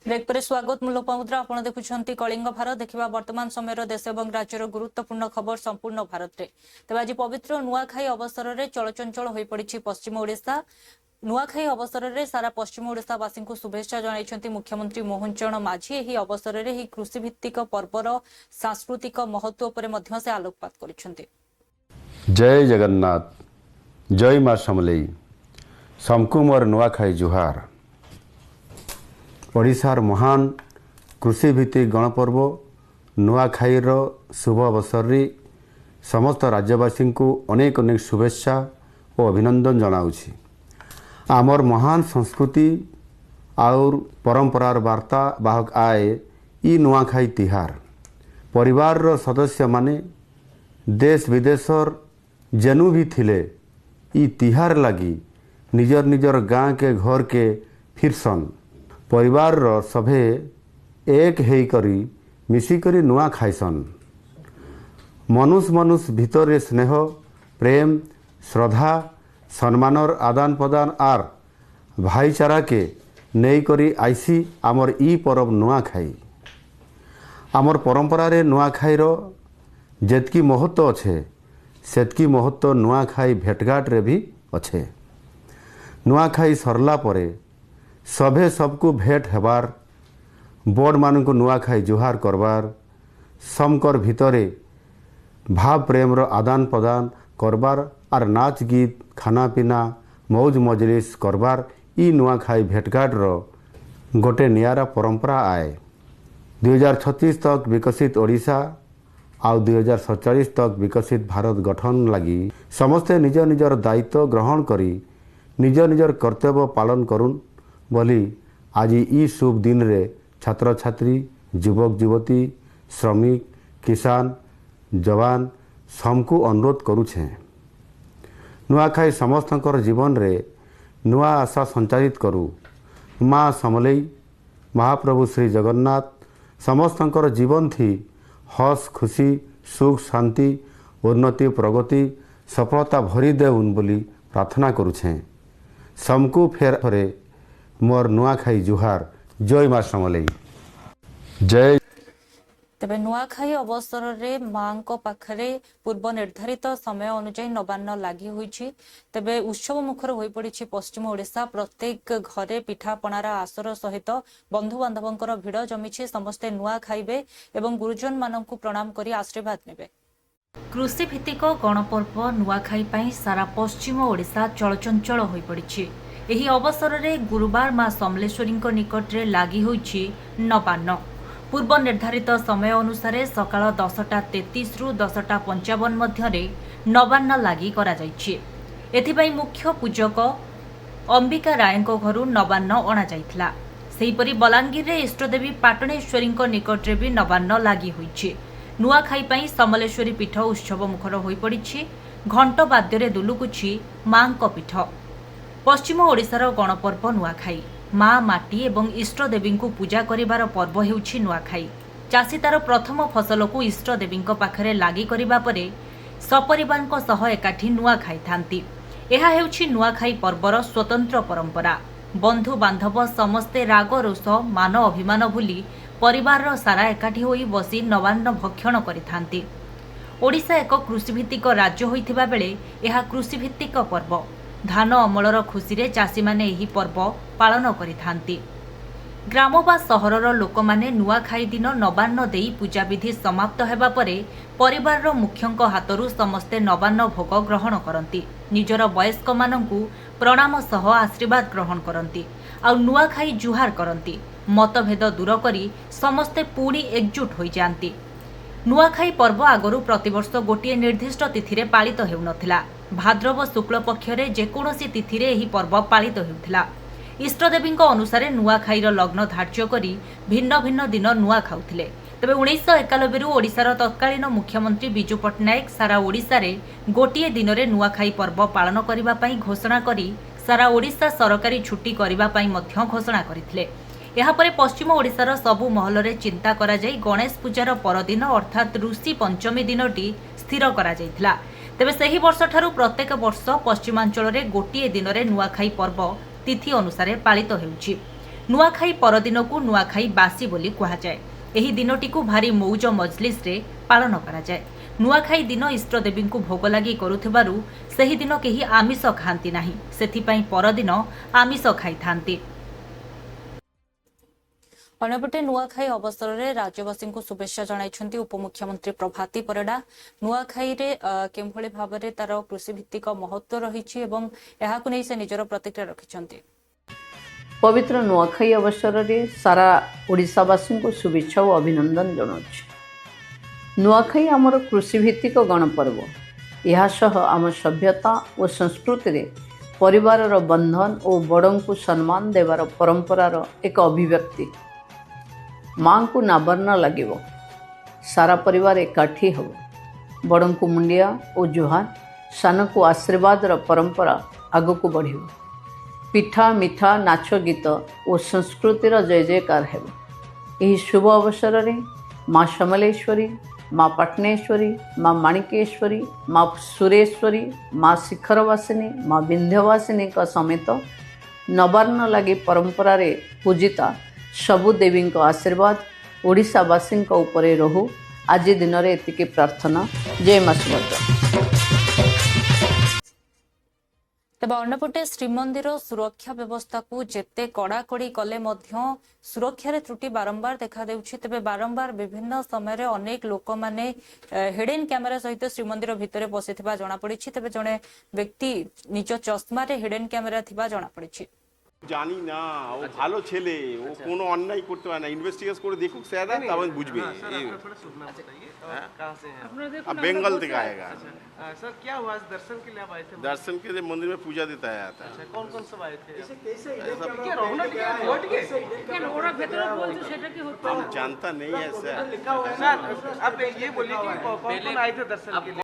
Break पर स्वागत मु लोपामुद्रा आपण देखुछंती कलिंग भारत देखिबा वर्तमान समय देश और राज्यर गुरुत्वपूर्ण खबर संपूर्ण भारत रे तबे आज पवित्र नुआखाई अवसर रे चलचंचल होई पड़िछि पश्चिम ओडिशा। नुआखाई अवसर रे सारा पश्चिम ओडिशावासी को शुभेच्छा जणाइछंती मुख्यमंत्री मोहन चरण माझी। एही अवसर रे ही कृषि भित्तिक पर्वर सांस्कृतिक महत्व पर मध्य से आलोकपात करिछंती। जय जगन्नाथ, जय मां समलेई, समकु मोर नुआखाई जुहार। ओडिशार महान कृषिभित्तिक गणपर्व नुआखाईर शुभ अवसर रे समस्त राज्यवासी को अनेक अनेक शुभेच्छा और अभिनंदन जनाऊँगी। आमर महान संस्कृति और परंपरार वार्ता बाहक आए ई नुआखाई तिहार परिवार रो सदस्य माने देश विदेशर जेनु भी थिले ई तिहार लगी निजर निजर गाँ के घर के फिरसन परिवार रो सभे एक हेई करी मिसिकरी नुआ खाइसन। मनुष्य मनुष्य भितर स्नेह प्रेम श्रद्धा सम्मानर आदान प्रदान आर भाईचारा के नहीं करी आईसी आमर ई परब नुआखाई। आमर परंपरा रे नुआखाईर जेतकी महत्व अच्छे सेतकी महत्व नुआखाई भेटघाट रे भी अच्छे। नुआखाई सरला परे सभे सबको भेट हेबार बड़ मान को नुआखाई जुहार करबार समकर भितरे भाव प्रेम रो आदान प्रदान करबार आर नाच गीत खाना पीना मौज मजलिस करबार ई नुआखाई भेटघाट रो गोटे नियारा परंपरा आए। 2036 तक विकसित ओडिशा आउ 2047 तक विकसित भारत गठन लगी समस्ते निज निजर दायित्व ग्रहण करी निज निजर कर्तव्य पालन करुन बोली आज ई शुभ दिन रे छात्र छात्री युवक युवती श्रमिक किसान जवान सबको अनुरोध करुछे। नुआखाई समस्तकर जीवन रे नुआ आशा संचारित करू। माँ समलेई महाप्रभु श्री जगन्नाथ समस्तकर जीवन थी हस खुशी सुख शांति उन्नति प्रगति सफलता भरी देउन बोली प्रार्थना करुछे। समकु फेर फरे मोर नुआखाई जुहार। जय मां समलेई। जय। तेबे नुआखाई अवसर रे मां को पाखरे पूर्व निर्धारित समय अनुଯାयी नवान्न लागि होईछि। तेबे उत्सव मुखर होई पड़िछि पश्चिम ओडिशा। प्रत्येक घरे पिठा पणार आसर सहित बंधु बांधवंकर भिड़ जमिछि। समस्ते नुआ खाइबे एवं गुरुजन माननकु प्रणाम करी आशीर्वाद नेबे। कृषि भित्तिक गणपर्व नुआखाई पई सारा पश्चिम ओडिशा चलचंचल होई पड़िछि। एही अवसर रे गुरुवार मां समलेश्वरी निकट रे लागि होईछि नवान्न। पूर्व निर्धारित समय अनुसार सकाळ 10:33 रु 10:55 मध्य नवान्न लागि करा जायछि। एथिबाई मुख्य पूजक अंबिका रायको घरु नवान्न अणा जायथिला। सेहीपरि बलांगीर रे इष्टदेवी पाटणेश्वरी निकट रे भी नवान्न लागि होईछि। नुआखाई पई समलेश्वरी पीठ उत्सव मुखर होई पड़िछि। घंट वाद्य रे दुलुकुछि मां को पीठ। पश्चिम ओडिशार गणपर्व नुआखाई माँ माटी एवं इष्टदेवी को पूजा करिवार पर्व हेउछि नुआखाई। चाषी तार प्रथम फसल को इष्टदेवी पाखरे लागि करिबा परे सपरिवार सह एकाठी नुआ खाइथांती। एहा हेउछि नुआखाई पर्वर स्वतंत्र परंपरा। बंधु बांधव समस्ते राग रोष मान अभिमान भूली परिवार सारा एकाठी होई बसी नवान्न भक्षण करिथांती। ओडिशा एक कृषिभित्तिक राज्य होइथिबा बेले एहा कृषिभित्तिक पर्व। धान अमलर खुशी रे चाषी माने एही पर्व पालन करिथांती। ग्राम बा सहरर लोक माने नुआखाई दिन नवान्न देई पूजा विधि समाप्त हेबा परे परिवार रो मुख्यंक हातरू समस्ते नवान्न भोग ग्रहण करंती। निजर वयस्क मानंकु प्रणाम सह आशीर्वाद ग्रहण करंती आ नुआखाई जुहार करंती। मतभेद दूर करी समस्ते पुणी एकजुट होई जांती। नुआखाई पर्व आगरू प्रतिवर्ष गोटे निर्दिष्ट तिथि रे पालित हेउनथिला। भाद्रव शुक्ल पक्षरे जेकोसी तिथि रे एही पर्व पालित हेउथिला। इष्टदेवी अनुसार नुआखाईर लग्न धार्य करी भिन्न भिन्न दिन नुआ खाउथिले। तेबे 1991 ओडिशार तत्कालीन मुख्यमंत्री बिजू पट्टनायक सारा ओडिशा रे गोटे दिन रे नुआखाई पर्व पालन करिबा पई घोषणा करी सारा ओडिशा सरकारी छुट्टी करिबा पई मध्य घोषणा करथिले। यापरे पश्चिम ओडिशार सबु महल रे चिंता करा जाई गणेश पूजार परदिन अर्थात ऋषि पंचमी दिनटी स्थिर करा जायथिला। तेबे सही वर्ष ठारू प्रत्येक वर्ष पश्चिमांचल रे गोटे दिन रे नुआखाई पर्व तिथि अनुसार पालित हेउछि। नुआखाई परदिन को नुआखाई बासी बोली कहुए। एही दिनटी को भारी मौज मजलिस रे पालन करा जाए। नुआखाई दिन इष्ट देवी को भोग लगी करुथिबारु सेही दिन केही आमिष खाआंती नाही, सेथिपई परदिन आमिष खाइथांती। अन्यपटे नुआखाई अवसर में राज्यवासी को शुभेच्छा जणाइछन्ति उपमुख्यमंत्री प्रभाती परिडा। नुआखाई रे केभଳି भाबरे तार कृषि भित्तिक महत्व रहिछि एवं एहाकु नै से निजर प्रतिक्रिया रखिछन्ति। पवित्र नुआखाई अवसर में सारा ओडिशावासी को शुभेच्छा और अभिनंदन जनाऊँ। नुआखाई आमर कृषिभित्तिक गणपर्व। यह सह आम सभ्यता और संस्कृति रे परिवार बंधन और बड़ों को सम्मान देवार परंपरार एक अभिव्यक्ति। माँ को नाबरना लगे सारा परिवार एकाठी हो, बड़ों को मुंडिया और जुहार, सान को आशीर्वाद परंपरा आग को बढ़। पिठा मिठा नाच गीत और संस्कृतिर जय जयकार है। यही शुभ अवसर में माँ समलेश्वरी, माँ पटनेश्वरी, माँ माणिकेश्वरी, माँ सुरेश्वरी, माँ शिखरवासिनी, माँ विंध्यवासिनी का समेत नवान्न लगी परंपरा रे पूजिता सबु देवी को आशीर्वाद ओडिशावासी उपरे रहू। आज दिन में एतिकी प्रार्थना। जय माँ सुभद्रा। तेज अन्यपटे श्रीमंदिर सुरक्षा व्यवस्था को जेते कड़ाकड़ी कले मध्य सुरक्षा रे त्रुटि बारंबार देखा देउछि। तेबे बारंबार विभिन्न समय अनेक लोक माने हिडन कैमेरा सहित श्रीमंदिर भितरे पसिथिबा जणा पड़िछि। तेबे जणे व्यक्ति निज चश्मा रे हिडन कैमेरा थिबा जणा पड़िछि। জানি না ও ভালো ছেলে, ও কোনো অন্যায় করতে পারে না, ইনভেস্টিগেট করে দেখুক স্যাররা, তখন বুঝবে। अब बंगाल থেকে आएगा। सर क्या हुआ, दर्शन के लिए आप आए थे? दर्शन के लिए मंदिर में पूजा देता है आता है। कौन कौन सब आए थे? हम जानता नहीं है सर। आप ये बोलिए कि कौन आए थे दर्शन के लिए?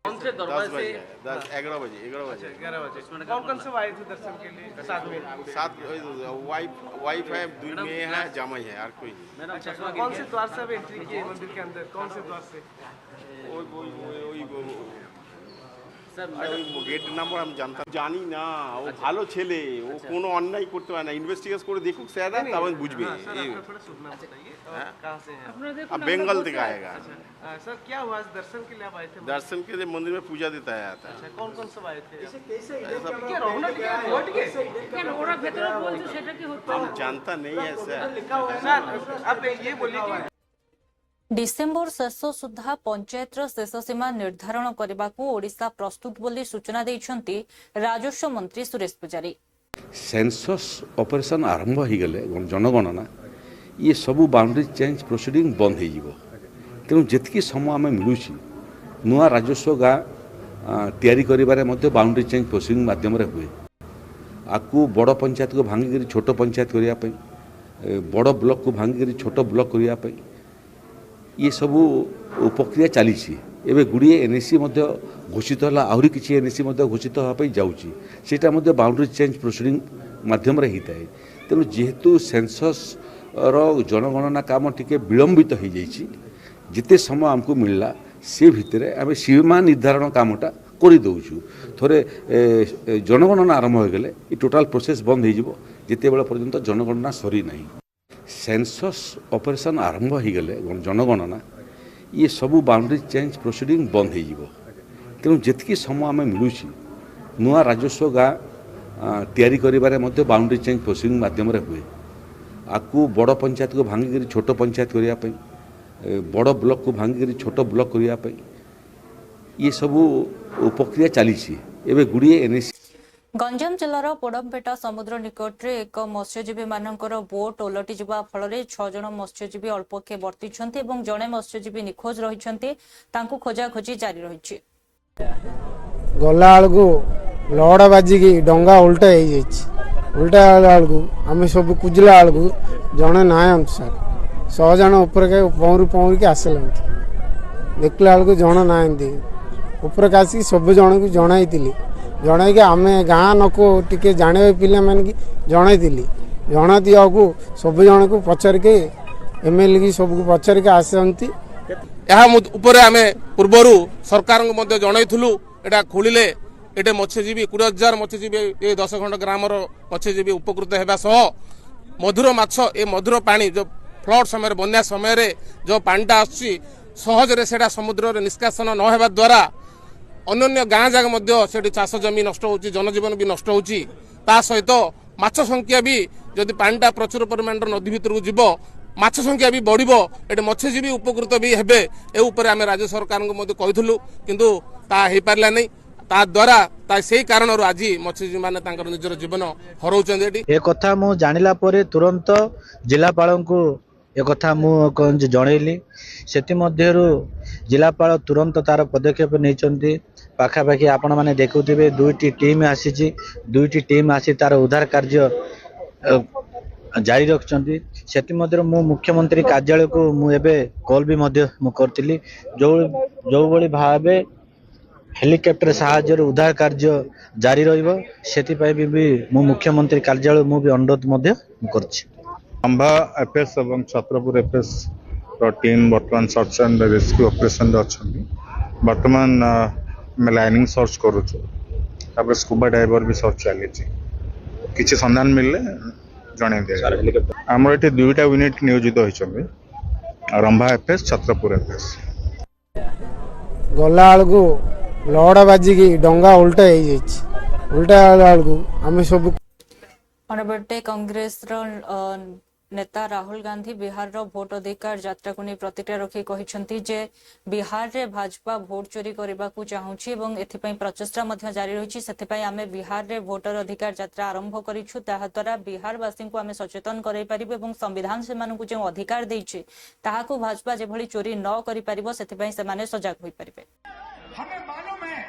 11 बजे 11 बजे कौन कौन सब आए थे दर्शन के लिए साथ में? साथ वाइफ है, 2 मेয়ে है, जामाई है, और कोई कौन से द्वार से एंट्री किए मंदिर के अंदर? कौन से द्वार से? गेट नाम्বার আমি জানতাম জানি না, ও ভালো ছেলে, ও কোনো অন্যায় করতে পারে না, ইনভেস্টিগেট করে দেখুক স্যাররা, তখন বুঝবে। कहाँ से हैं? अब बंगाल থেকে आएगा। सर क्या हुआ, दर्शन के लिए आप आए थे? दर्शन के लिए मंदिर में पूजा देता है आता है। कौन कौन सब आए थे? हम जानता नहीं है सर। आप ये बोलिए कि डिसेम्बर शेष सुधा पंचायत शेष सीमा निर्धारण करने को ओडिशा प्रस्तुत बोली सूचना देइछन्ति राजस्व मंत्री सुरेश पुजारी। सेंसस ऑपरेशन आरंभ हो गले जनगणना ये सबू बाउंड्री चेंज प्रोसीडिंग बंद हो। तेणु जितकी समय आम मिलूँ नुआ राजस्व गाँ तैयारी करिबारे मध्य बाउंड्री चेंज प्रोसीडिंग माध्यम हुए। आपको बड़ पंचायत को भांगिक छोट पंचायत करने, बड़ ब्लॉक को भांगिक छोट ब्लॉक करने, ये सबू प्रक्रिया चली। एवं गुड़िए एनएसी घोषित है, आहरी किसी एनएसी घोषित होगापी जाऊँगी, सेटा बाउंड्री चेंज प्रोसीडिंग माध्यम होता है। तेणु जेहेतु सेंसस जनगणना काम टिके विलंबित हो जाइए, जिते समय आमको मिलला से भितर आम सीमा निर्धारण कामटा करदे। थोड़े जनगणना आरंभ हो गले ये टोटाल प्रोसेस बंद हो जिते बेला पर्यंत जनगणना सरी नहीं। सेंसस ऑपरेशन आरंभ हो गले जनगणना ये सबू बाउंड्री चेंज प्रोसीडिंग बंद हो। तेणु जितकी समय आम मिलूँ नुआ राजस्व गाँ तैयारी करिबारे मध्य बाउंड्री चेंज प्रोसीडिंग माध्यम हुए। आपको बड़ पंचायत को भांगिक छोट पंचायत करने, बड़ ब्लॉक को भांगिक छोट ब्लॉक करने, ये सबू प्रक्रिया चली। एवं गुड़िए एनएसी गंजाम जिलार पोडमपेटा समुद्र निकट में एक मत्स्यजीवी मानकर बोट ओलटि जा फल 6 जन मत्स्यजीवी अल्पके बर्तिछन्ति एवं जड़े मत्स्यजीवी निखोज रहिछन्ति। तांकु खोजाखोजी जारी रहिछि। गला को लहड़ बाजिकी डंगा उल्टा हो उल्टा बेलू आम सब कुजला बेलू जड़े ना सर 100 जन उपर पौरी पौरिकी आसला देखला बेलू जन ना उपर आसिक सब जन को जनाई जनईक आम गाँ नक टे जाने पिला मान की जनईली जना दिया सब जन को पचार के एमएलए की सबको पचार के आसती। आम पूर्वर सरकार जनईलु एटा खोलिले एटे मत्स्यजीवी 20,000 मत्स्यजीवी 10 खंड ग्राम मत्स्यजीवी उपकृत होगा सह मधुर माछ ए मधुर पानी जो फ्लड समय बन्या समय जो पानीटा आसुची सहजरे सेटा समुद्र रे निष्कासन न हेबा द्वारा अन्य गाँ जाक मध्य सेठी चाष जमी नष्ट होची जनजीवन भी नष्ट होची ता सहित माछ संख्या भी जदि पानीटा प्रचुर परिमाण नदी भितर को जीव माछ संख्या भी बढ़िबो एटे मत्स्यजीवी उपकृत भी हेबे ए ऊपर आमे राज्य सरकार को मध्य कहिथुलु किंतु ता हे पारला नै ता द्वारा ता सेही कारणरु आज मत्स्यजीवी माने तांकर निजर जीवन हरौचन एटी ए कथा मु जानिला परे तुरंत जिलापाल को ए कथा मु जनइली सेति मध्यरु जिलापाल तुरंत तार पदक्षेप नैचंती पाखापाखि आपण माने देखुथिबे दुईटी टीम आसीची दुईटी टीम आसी तार उद्धार कार्य जारी रखछंती सेति मध्यरु मु मुख्यमंत्री कार्यालय को मु एबे कॉल भी मध्य मु करतिली जो बळी भाबे हेलिकॉप्टर साहाय्य उद्धार कार्य जारी रहिबो सेति पय भी मु मुख्यमंत्री कार्यालय मु भी अनुरोध मध्य करछि। अंबा एफएस एवं छत्रपुर एफएस रो टीम वर्तमान सर्च एंड रेस्क्यू ऑपरेशन रे अछंती वर्तमान मैं लाइनिंग सर्च करूछु तापर स्कूबा डाइवर भी सर्च चली किछि संधान मिलले जणे दे हमर एठी दुईटा यूनिट नियोजित होइछबे रंभा एफएस छत्रपुर एफएस गला आलगु लड़ा बाजिकी डंगा उल्टा हो जाइए उल्टा आलगु आम सब अनबटे कांग्रेस नेता राहुल गांधी बिहार रो भोट अधिकार यात्रा को नहीं प्रतिक्रिया रखी कहिसंती जे बिहार रे भाजपा भोट चोरी करबा को चाहूची एवं एथिपई प्रचेष्टा मध्य जारी रहिछि सेथिपई आमे बिहार रे भोटर अधिकार यात्रा आरंभ करिछु ताहा द्वारा बिहार वासी को आमे सचेतन करै परिबे एवं संविधान से मानकु जे अधिकार दैछि ताहा को भाजपा जे भली चोरी न करि परिबो सेथिपई से माने सजग होई परिबे। हमें मालूम है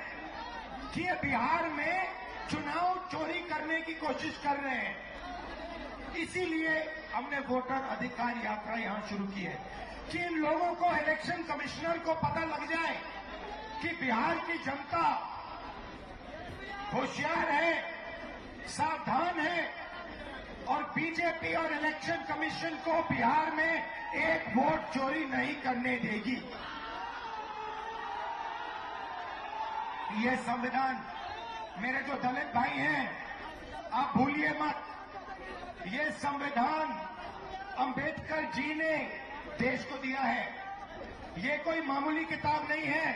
कि ये बिहार में चुनाव चोरी करने की कोशिश कर रहे हैं इसीलिए हमने वोटर अधिकार यात्रा यहां शुरू की है कि इन लोगों को इलेक्शन कमिश्नर को पता लग जाए कि बिहार की जनता होशियार है सावधान है और बीजेपी और इलेक्शन कमीशन को बिहार में एक वोट चोरी नहीं करने देगी। ये संविधान मेरे जो दलित भाई हैं आप भूलिए मत ये संविधान अंबेडकर जी ने देश को दिया है ये कोई मामूली किताब नहीं है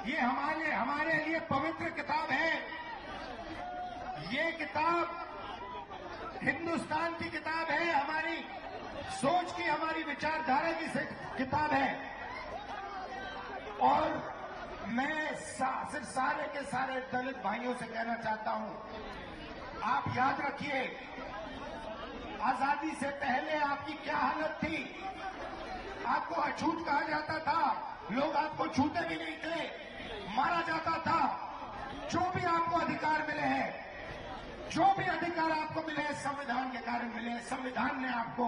ये हमारे लिए पवित्र किताब है ये किताब हिंदुस्तान की किताब है हमारी सोच की हमारी विचारधारा की किताब है और मैं सिर्फ सारे के सारे दलित भाइयों से कहना चाहता हूं आप याद रखिए आजादी से पहले आपकी क्या हालत थी आपको अछूत कहा जाता था लोग आपको छूते भी नहीं थे मारा जाता था जो भी आपको अधिकार मिले हैं जो भी अधिकार आपको मिले हैं संविधान के कारण मिले हैं संविधान ने आपको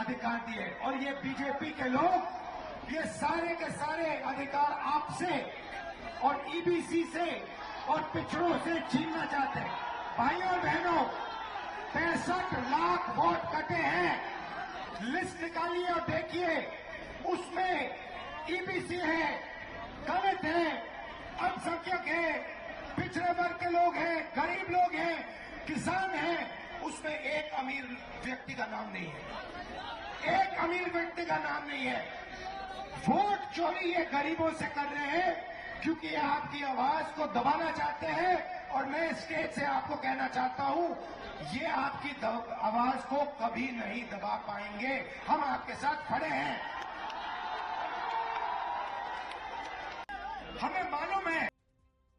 अधिकार दिए और ये बीजेपी के लोग ये सारे के सारे अधिकार आपसे और ईबीसी से और पिछड़ों से छीनना चाहते हैं। भाइयों और बहनों 65 लाख वोट कटे हैं लिस्ट निकालिए और देखिए उसमें ईबीसी है दलित है अल्पसंख्यक है पिछड़े वर्ग के लोग हैं गरीब लोग हैं किसान हैं उसमें एक अमीर व्यक्ति का नाम नहीं है एक अमीर व्यक्ति का नाम नहीं है। वोट चोरी ये गरीबों से कर रहे हैं क्योंकि ये आपकी आवाज को दबाना चाहते हैं और मैं स्टेज से आपको कहना चाहता हूं ये आपकी आवाज को कभी नहीं दबा पाएंगे हम आपके साथ खड़े हैं। हमें मालूम है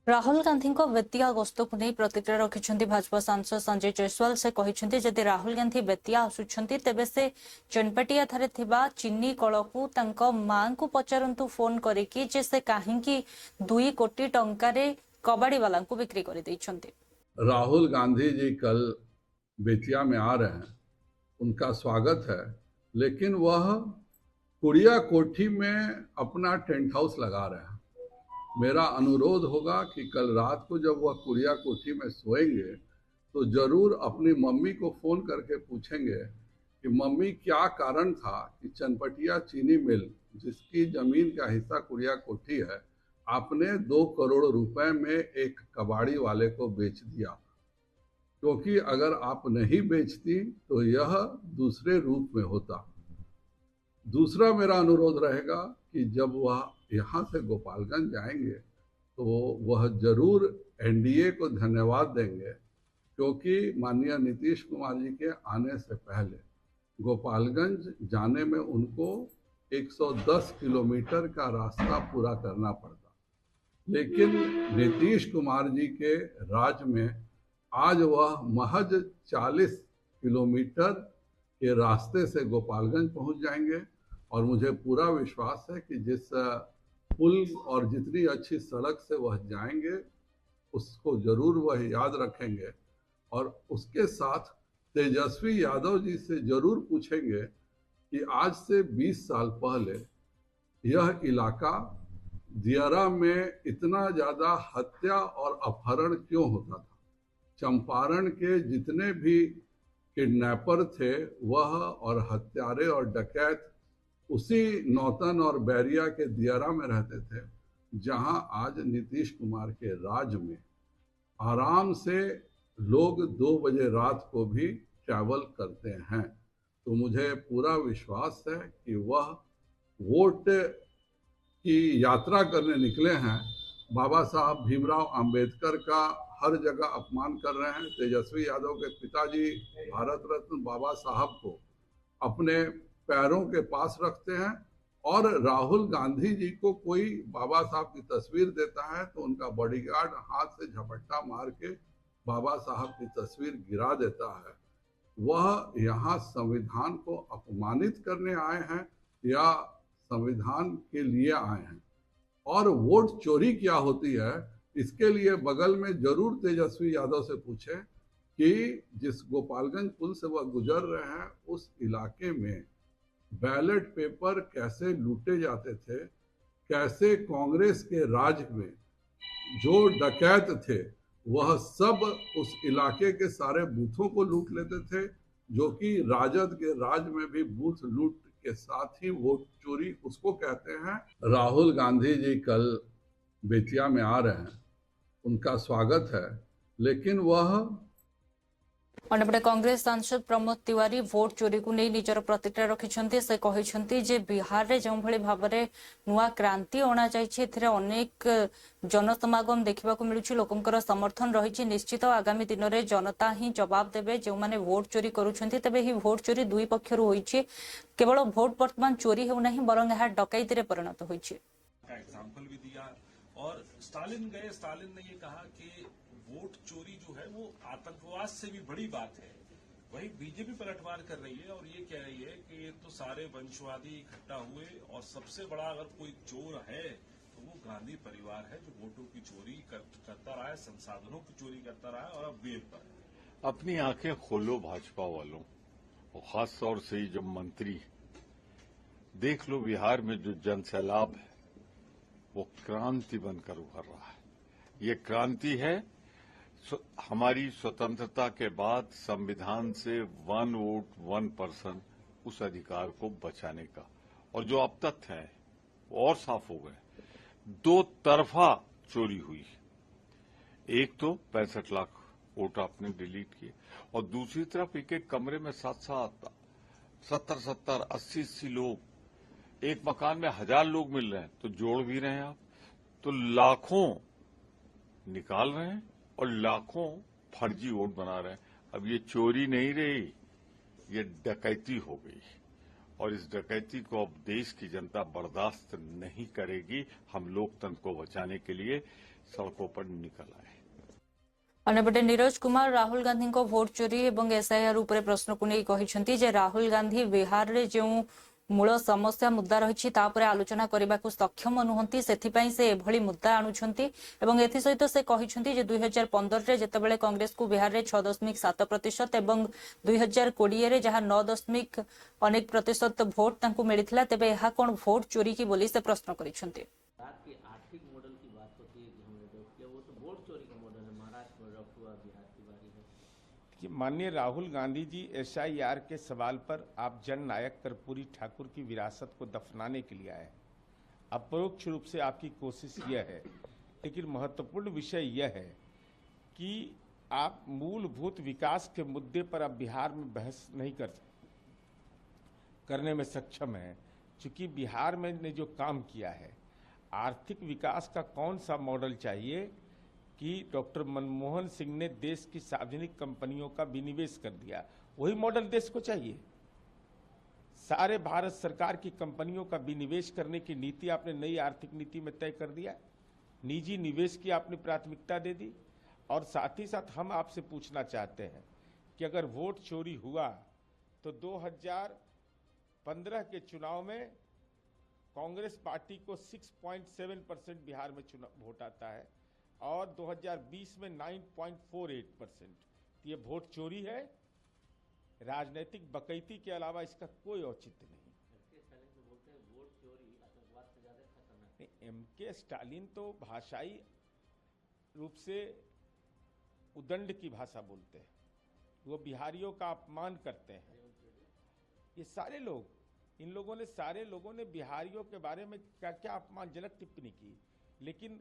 राहुल गांधी को बेतिया गस्त को नहीं प्रतिक्रिया रखिंट भाजपा सांसद संजय जयसवाल से कहते जदि राहुल गांधी बेतिया आसुंच तेबे से चनपटिया ठारे थिबा चीनी कल को मां को पचारंतु फोन करिकी जे से कहीं 2 कोटी टंकार कबाड़ी वाला को बिक्री कर देइछन्ते। राहुल गांधी जी कल बेतिया में आ रहे हैं उनका स्वागत है लेकिन वह कुड़िया कोठी में अपना टेंट हाउस लगा रहे हैं। मेरा अनुरोध होगा कि कल रात को जब वह कुड़िया कोठी में सोएंगे तो जरूर अपनी मम्मी को फोन करके पूछेंगे कि मम्मी क्या कारण था कि चनपटिया चीनी मिल जिसकी जमीन का हिस्सा कुड़िया कोठी है आपने 2 करोड़ रुपए में एक कबाड़ी वाले को बेच दिया। क्योंकि अगर आप नहीं बेचती तो यह दूसरे रूप में होता। दूसरा मेरा अनुरोध रहेगा कि जब वह यहाँ से गोपालगंज जाएंगे तो वह जरूर एनडीए को धन्यवाद देंगे, क्योंकि माननीय नीतीश कुमार जी के आने से पहले गोपालगंज जाने में उनको 110 किलोमीटर का रास्ता पूरा करना पड़ता, लेकिन नीतीश कुमार जी के राज में आज वह महज 40 किलोमीटर के रास्ते से गोपालगंज पहुंच जाएंगे। और मुझे पूरा विश्वास है कि जिस पुल और जितनी अच्छी सड़क से वह जाएंगे उसको जरूर वह याद रखेंगे, और उसके साथ तेजस्वी यादव जी से जरूर पूछेंगे कि आज से 20 साल पहले यह इलाका दियारा में इतना ज़्यादा हत्या और अपहरण क्यों होता था। चंपारण के जितने भी किडनैपर थे वह और हत्यारे और डकैत उसी नौतन और बैरिया के दियारा में रहते थे, जहां आज नीतीश कुमार के राज में आराम से लोग 2 बजे रात को भी ट्रैवल करते हैं। तो मुझे पूरा विश्वास है कि वह वोट की यात्रा करने निकले हैं। बाबा साहब भीमराव अंबेडकर का हर जगह अपमान कर रहे हैं। तेजस्वी यादव के पिताजी भारत रत्न बाबा साहब को अपने पैरों के पास रखते हैं, और राहुल गांधी जी को कोई बाबा साहब की तस्वीर देता है तो उनका बॉडीगार्ड हाथ से झपट्टा मार के बाबा साहब की तस्वीर गिरा देता है। वह यहाँ संविधान को अपमानित करने आए हैं या संविधान के लिए आए हैं। और वोट चोरी क्या होती है, इसके लिए बगल में जरूर तेजस्वी यादव से पूछे कि जिस गोपालगंज पुल से वह गुजर रहे हैं उस इलाके में बैलेट पेपर कैसे लूटे जाते थे, कैसे कांग्रेस के राज में जो डकैत थे वह सब उस इलाके के सारे बूथों को लूट लेते थे, जो कि राजद के राज में भी बूथ लूट के साथ ही वोट चोरी उसको कहते हैं। राहुल गांधी जी कल बेतिया में आ रहे हैं, उनका स्वागत है, लेकिन वह अन्यपटे कांग्रेस सांसद प्रमोद तिवारी वोट चोरी को नहीं निजर प्रतिक्रिया रखिछन्ती। से कहिछन्ती जे बिहार रे जम भली भाबरे नुआ क्रांति अणा जायछि, एथिरे अनेक जनसमागम देखिबा को मिलुछि, लोकंकर समर्थन रहिछि। निश्चित आगामी दिन रे जनता ही जवाब देबे जो माने वोट चोरी करूछन्ती। तबे ही वोट चोरी दुई पक्षरु होइछि, केवल वोट वर्तमान चोरी हेउ नाही बरंग एहा डकैती रे परिणत होइछि। एग्जांपल भी दिया, और स्टालिन गए, स्टालिन ने ये कहा कि वोट चोरी जो है वो आतंकवाद से भी बड़ी बात है। वही बीजेपी पलटवार कर रही है और ये कह रही है कि ये तो सारे वंशवादी इकट्ठा हुए और सबसे बड़ा अगर कोई चोर है तो वो गांधी परिवार है, जो वोटों की चोरी करता रहा है, संसाधनों की चोरी करता रहा है, और अब बेल पर है। अपनी आंखें खोलो भाजपा वालों, और खास तौर से जो मंत्री देख लो, बिहार में जो जन सैलाब है वो क्रांति बनकर उभर रहा है। ये क्रांति है हमारी स्वतंत्रता के बाद संविधान से 1 वोट 1 पर्सन उस अधिकार को बचाने का, और जो अब तथ्य है वो और साफ हो गए। 2 तरफा चोरी हुई, एक तो 65 लाख वोट आपने डिलीट किए, और दूसरी तरफ एक एक कमरे में 7-7, 70-70, 80-80 लोग, एक मकान में 1000 लोग मिल रहे हैं, तो जोड़ भी रहे हैं आप, तो लाखों निकाल रहे हैं और लाखों फर्जी वोट बना रहे हैं। अब ये चोरी नहीं रही, ये डकैती हो गई, और इस डकैती को अब देश की जनता बर्दाश्त नहीं करेगी। हम लोकतंत्र को बचाने के लिए सड़कों पर निकल आए। अन्यपटे नीरज कुमार राहुल गांधी को वोट चोरी एवं एसआईआर उपरे प्रश्न को नहीं कहिसेंती जे राहुल गांधी बिहार रे जो मूल समस्या मुद्दा रही आलोचना करने को सक्षम नुहंती, सेथिपाई से एभली मुद्दा आणुछंती। एवं एथि सहित से कहिसेंती जे 2015 रे जेतेबेले कांग्रेस को बिहार रे 6.7% एवं 2020 रे जहां 9. अनेक प्रतिशत वोट तांकु मिलिथिला, तेबे एहा कोन वोट चोरी की बोली से प्रश्न करिसेंती। आर्थिक मॉडल की बात होती है कि हमने जो किया वो तो वोट चोरी का मॉडल है। महाराष्ट्र में रफ हुआ, बिहार की बारी है कि माननीय राहुल गांधी जी एसआईआर के सवाल पर आप जननायक कर्पूरी ठाकुर की विरासत को दफनाने के लिए आए। अपरोक्ष रूप से आपकी कोशिश यह है, लेकिन महत्वपूर्ण विषय यह है कि आप मूलभूत विकास के मुद्दे पर अब बिहार में बहस नहीं करने में सक्षम हैं, क्योंकि बिहार में ने जो काम किया है, आर्थिक विकास का कौन सा मॉडल चाहिए कि डॉक्टर मनमोहन सिंह ने देश की सार्वजनिक कंपनियों का विनिवेश कर दिया, वही मॉडल देश को चाहिए। सारे भारत सरकार की कंपनियों का विनिवेश करने की नीति आपने नई आर्थिक नीति में तय कर दिया, निजी निवेश की आपने प्राथमिकता दे दी। और साथ ही साथ हम आपसे पूछना चाहते हैं कि अगर वोट चोरी हुआ तो 2015 के चुनाव में कांग्रेस पार्टी को 6.7% बिहार में चुनाव वोट आता है और 2020 में 9.48%। ये वोट चोरी है, राजनीतिक बकैती के अलावा इसका कोई औचित्य नहीं। एमके स्टालिन तो भाषाई रूप से उदंड की भाषा बोलते हैं, वो बिहारियों का अपमान करते हैं। ये सारे लोग, इन लोगों ने, सारे लोगों ने बिहारियों के बारे में क्या क्या अपमानजनक टिप्पणी की, लेकिन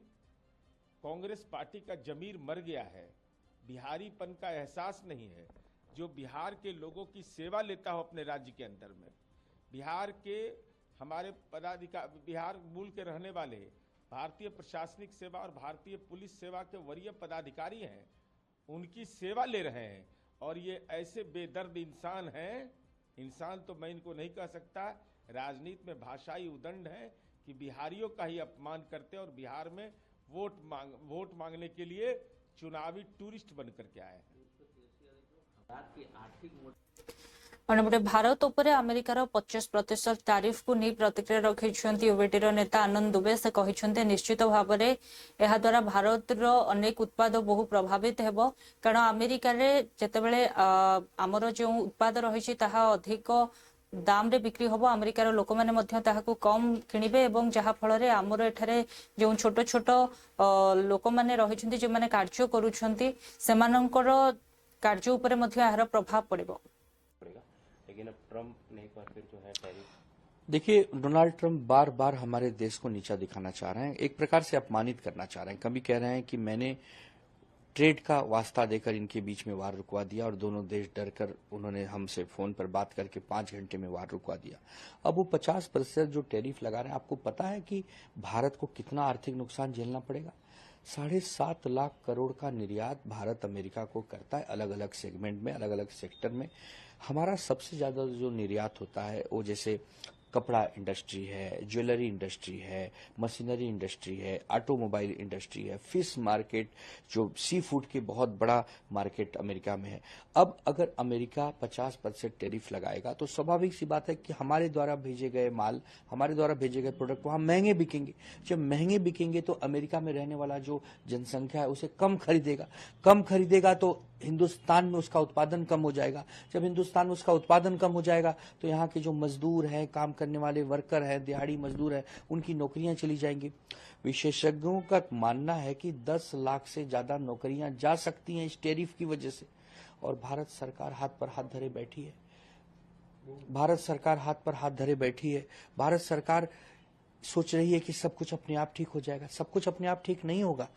कांग्रेस पार्टी का जमीर मर गया है, बिहारीपन का एहसास नहीं है। जो बिहार के लोगों की सेवा लेता हो अपने राज्य के अंदर में, बिहार के हमारे पदाधिकारी, बिहार मूल के रहने वाले भारतीय प्रशासनिक सेवा और भारतीय पुलिस सेवा के वरीय पदाधिकारी हैं, उनकी सेवा ले रहे हैं। और ये ऐसे बेदर्द इंसान हैं, इंसान तो मैं इनको नहीं कह सकता, राजनीति में भाषाई उदंड है कि बिहारियों का ही अपमान करते हैं और बिहार में वोट मांगने के लिए चुनावी टूरिस्ट बनकर के आए हैं। अन्यपटे भारत उपरे अमेरिकार 50% तारिफ को नहीं प्रतिक्रिया रखिछन्ती ओवेटीर नेता आनंद दुबे। से कहिछन्ते निश्चित भाव में यह द्वारा भारत रो अनेक उत्पाद बहु प्रभावित हेबो, कारण अमेरिका रे जेतेबेले हमर जो उत्पाद रहिछि ताहा अधिक दाम रे बिक्री होबो, अमेरिकार लोक माने मध्य ताहाकू कम किनिबे एवं जहा फल रे हमर एठारे जो छोट छोट लोक माने रहिछन्ती, जे माने कार्य करूछन्ती, सेमानकर कार्य उपरे मध्य यार प्रभाव पड़िबो। लेकिन अब ट्रम्प ने एक बार फिर जो है टैरिफ, देखिए, डोनाल्ड ट्रंप बार बार हमारे देश को नीचा दिखाना चाह रहे हैं, एक प्रकार से अपमानित करना चाह रहे हैं। कभी कह रहे हैं कि मैंने ट्रेड का वास्ता देकर इनके बीच में वार रुकवा दिया और दोनों देश डरकर उन्होंने हमसे फोन पर बात करके 5 घंटे में वार रुकवा दिया। अब वो 50% जो टैरिफ लगा रहे हैं, आपको पता है कि भारत को कितना आर्थिक नुकसान झेलना पड़ेगा। 7.5 लाख करोड़ का निर्यात भारत अमेरिका को करता है, अलग अलग सेगमेंट में, अलग अलग सेक्टर में। हमारा सबसे ज्यादा जो निर्यात होता है वो जैसे कपड़ा इंडस्ट्री है, ज्वेलरी इंडस्ट्री है, मशीनरी इंडस्ट्री है, ऑटोमोबाइल इंडस्ट्री है, फिश मार्केट, जो सी फूड की बहुत बड़ा मार्केट अमेरिका में है। अब अगर अमेरिका 50% टैरिफ लगाएगा तो स्वाभाविक सी बात है कि हमारे द्वारा भेजे गए माल, हमारे द्वारा भेजे गए प्रोडक्ट वहां महंगे बिकेंगे। जब महंगे बिकेंगे तो अमेरिका में रहने वाला जो जनसंख्या है उसे कम खरीदेगा तो हिंदुस्तान में उसका उत्पादन कम हो जाएगा। जब हिंदुस्तान में उसका उत्पादन कम हो जाएगा तो यहाँ के जो मजदूर हैं, काम करने वाले वर्कर हैं, दिहाड़ी मजदूर हैं, उनकी नौकरियां चली जाएंगी। विशेषज्ञों का मानना है कि 10 लाख से ज्यादा नौकरियां जा सकती हैं इस टैरिफ की वजह से। और भारत सरकार हाथ पर हाथ धरे बैठी है। भारत सरकार सोच रही है कि सब कुछ अपने आप ठीक हो जाएगा। सब कुछ अपने आप ठीक नहीं होगा।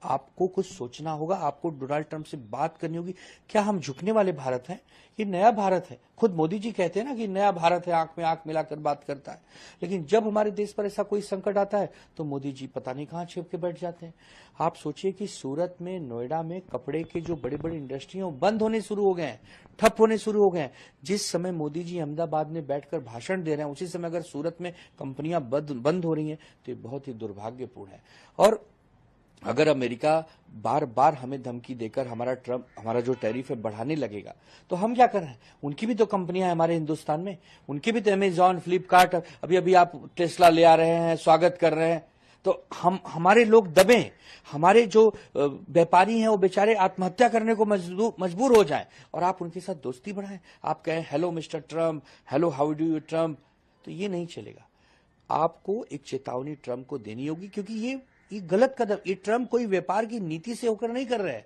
आपको कुछ सोचना होगा, आपको डोनाल्ड ट्रंप से बात करनी होगी। क्या हम झुकने वाले भारत हैं? ये नया भारत है। खुद मोदी जी कहते हैं ना कि नया भारत है, आंख में आंख मिलाकर बात करता है। लेकिन जब हमारे देश पर ऐसा कोई संकट आता है तो मोदी जी पता नहीं कहां छिप के बैठ जाते हैं। आप सोचिए कि सूरत में, नोएडा में कपड़े के जो बड़े बड़े इंडस्ट्रियां बंद होने शुरू हो गए हैं, ठप होने शुरू हो गए हैं। जिस समय मोदी जी अहमदाबाद में बैठकर भाषण दे रहे हैं, उसी समय अगर सूरत में कंपनियां बंद हो रही हैं तो ये बहुत ही दुर्भाग्यपूर्ण है। और अगर अमेरिका बार बार हमें धमकी देकर हमारा जो टैरिफ है बढ़ाने लगेगा तो हम क्या कर रहे हैं? उनकी भी तो कंपनियां हैं हमारे हिंदुस्तान में, उनकी भी तो अमेजॉन, फ्लिपकार्ट, अभी आप टेस्ला ले आ रहे हैं, स्वागत कर रहे हैं। तो हमारे लोग दबे, हमारे जो व्यापारी हैं वो बेचारे आत्महत्या करने को मजबूर हो जाएं और आप उनके साथ दोस्ती बढ़ाएं। आप कहें hello mister Trump, hello how do you Trump, तो ये नहीं चलेगा। आपको एक चेतावनी ट्रम्प को देनी होगी, क्योंकि ये गलत कदम, ये ट्रम्प कोई व्यापार की नीति से होकर नहीं कर रहे हैं।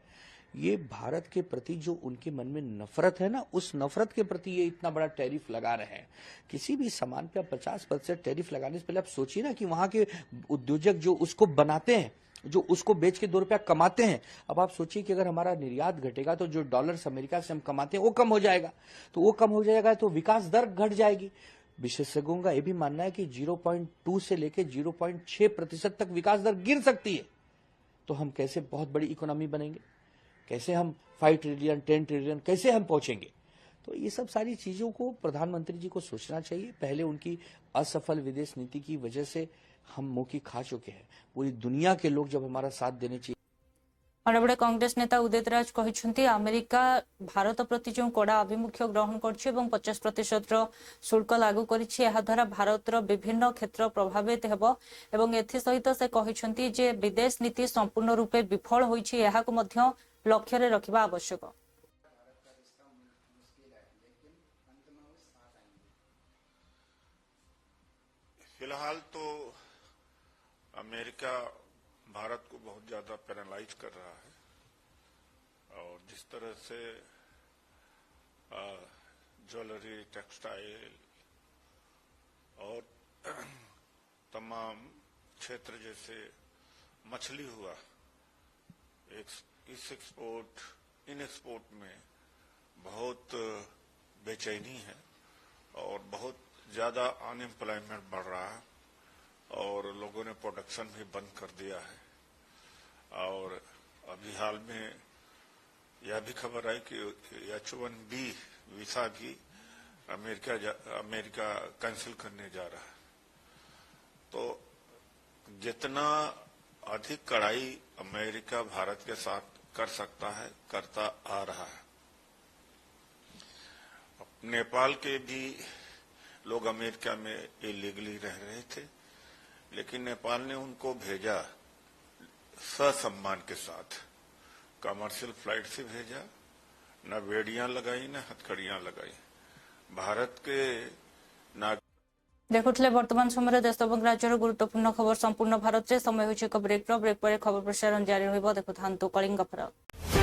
ये भारत के प्रति जो उनके मन में नफरत है ना, उस नफरत के प्रति ये इतना बड़ा टैरिफ लगा रहे हैं। किसी भी सामान पे 50% टैरिफ लगाने से पहले आप सोचिए ना कि वहां के उद्योजक जो उसको बनाते हैं जो उसको बेच के 2 रुपया कमाते हैं। अब आप सोचिए कि अगर हमारा निर्यात घटेगा तो जो डॉलर्स अमेरिका से हम कमाते हैं वो कम हो जाएगा, तो वो कम हो जाएगा तो विकास दर घट जाएगी। विशेषज्ञों का यह भी मानना है कि 0.2 से लेकर 0.6% तक विकास दर गिर सकती है। तो हम कैसे बहुत बड़ी इकोनॉमी बनेंगे, कैसे हम 5 ट्रिलियन 10 ट्रिलियन कैसे हम पहुंचेंगे। तो ये सब सारी चीजों को प्रधानमंत्री जी को सोचना चाहिए। पहले उनकी असफल विदेश नीति की वजह से हम मुंह की खा चुके हैं। पूरी दुनिया के लोग जब हमारा साथ देने चाहिए। अन्यपटे कांग्रेस नेता उदित राज कहते अमेरिका भारत प्रति जो कड़ा आभिमुख्य ग्रहण कर 50% शुल्क लागू द्वारा भारतर विभिन्न क्षेत्र प्रभावित हेब एवं एसहित से कहते जे विदेश नीति संपूर्ण रूपे विफल होइछि एहाकु मध्य लक्ष्य रखिबा आवश्यक। फिलहाल तो अमेरिका भारत को बहुत ज्यादा पैरालाइज कर रहा है और जिस तरह से ज्वेलरी, टेक्सटाइल और तमाम क्षेत्र जैसे मछली हुआ, इस एक्सपोर्ट इन एक्सपोर्ट में बहुत बेचैनी है और बहुत ज्यादा अनएम्प्लॉयमेंट बढ़ रहा है और लोगों ने प्रोडक्शन भी बंद कर दिया है। और अभी हाल में यह भी खबर आई कि H-1B वीसा भी अमेरिका कैंसिल करने जा रहा है। तो जितना अधिक कड़ाई अमेरिका भारत के साथ कर सकता है करता आ रहा है। नेपाल के भी लोग अमेरिका में इलीगली रह रहे थे, लेकिन नेपाल ने उनको भेजा ससम्मान के साथ, कमर्शियल फ्लाइट से भेजा, न बेड़ियां लगाई न हथकड़ियां लगाई। भारत के देखुले वर्तमान समय देश और राज्यर गुरुत्वपूर्ण खबर संपूर्ण भारत में समय हो ब्रेक पर खबर प्रसारण जारी रहा। देखुता कलिंग फरक।